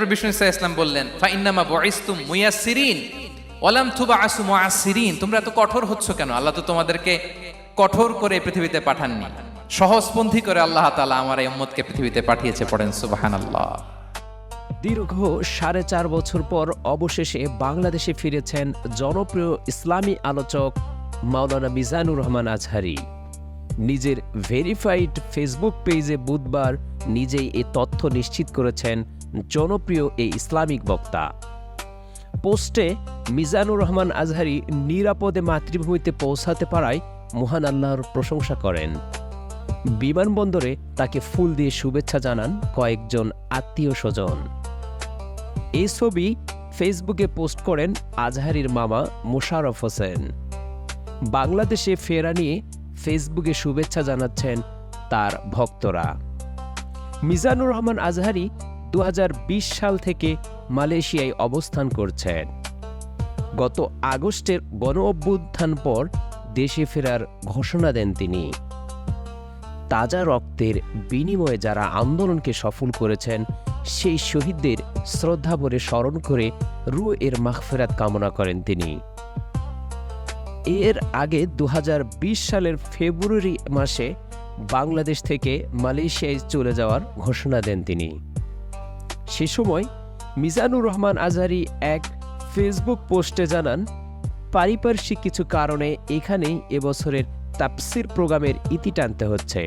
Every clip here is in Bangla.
বিষ্ণু ইসলাম বললেন ফাইন্নামা বুইসতুম মুয়াসসিরিন ওয়ালাম তুবআসু মুআসসিরিন, তোমরা এত কঠোর হচ্ছ কেন? আল্লাহ তো তোমাদেরকে কঠোর করে পৃথিবীতে পাঠাননি, সহজপন্থী করে আল্লাহ তাআলা আমার এই উম্মতকে পৃথিবীতে পাঠিয়েছে। পড়েন সুবহানাল্লাহ। দীর্ঘ 4.5 বছর পর অবশেষে বাংলাদেশে ফিরেছেন জনপ্রিয় ইসলামী আলোচক মাওলানা মিজানুর রহমান আজহারী। নিজের ভেরিফাইড ফেসবুক পেজে বুধবার নিজেই এই তথ্য নিশ্চিত করেছেন জনপ্রিয় এই ইসলামিক বক্তা। পোস্টে মিজানুর রহমান আজহারী নিরাপদে মাতৃভূমিতে পৌঁছাতে পারায় মহান আল্লাহর প্রশংসা করেন। বিমানবন্দরে তাকে ফুল দিয়ে শুভেচ্ছা জানান কয়েকজন আত্মীয় স্বজন। এই ছবি ফেসবুকে পোস্ট করেন আজহারীর মামা মোশাররফ হোসেন। বাংলাদেশে ফেরা নিয়ে ফেসবুকে শুভেচ্ছা জানাচ্ছেন তার ভক্তরা। মিজানুর রহমান আজহারী 2020 সাল থেকে মালয়েশিয়ায় অবস্থান করছেন। গত আগস্টের গণঅভ্যুত্থান পর দেশে ফেরার ঘোষণা দেন তিনি। তাজা রক্তের বিনিময়ে যারা আন্দোলনকে সফল করেছেন সেই শহীদদের শ্রদ্ধাভরে স্মরণ করে রূহ এর মাগফিরাত কামনা করেন তিনি। এর আগে 2020 সালের ফেব্রুয়ারি মাসে বাংলাদেশ থেকে মালয়েশিয়ায় চলে যাওয়ার ঘোষণা দেন তিনি। সে সময় মিজানুর রহমান আজহারী এক ফেসবুক পোস্টে জানান, পারিপার্শ্বিক কিছু কারণে এখানেই এবছরের তাফসির প্রোগ্রামের ইতি টানতে হচ্ছে,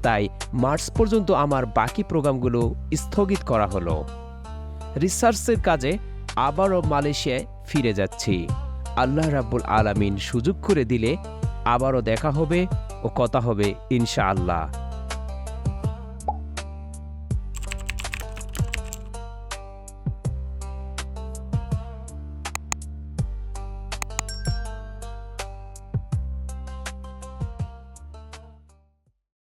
তাই মার্চ পর্যন্ত আমার বাকি প্রোগ্রামগুলো স্থগিত করা হলো। রিসার্চের কাজে আবারও মালয়েশিয়ায় ফিরে যাচ্ছি। আল্লাহ রাব্বুল আলামিন সুযোগ করে দিলে আবারও দেখা হবে ও কথা হবে ইনশাআল্লাহ।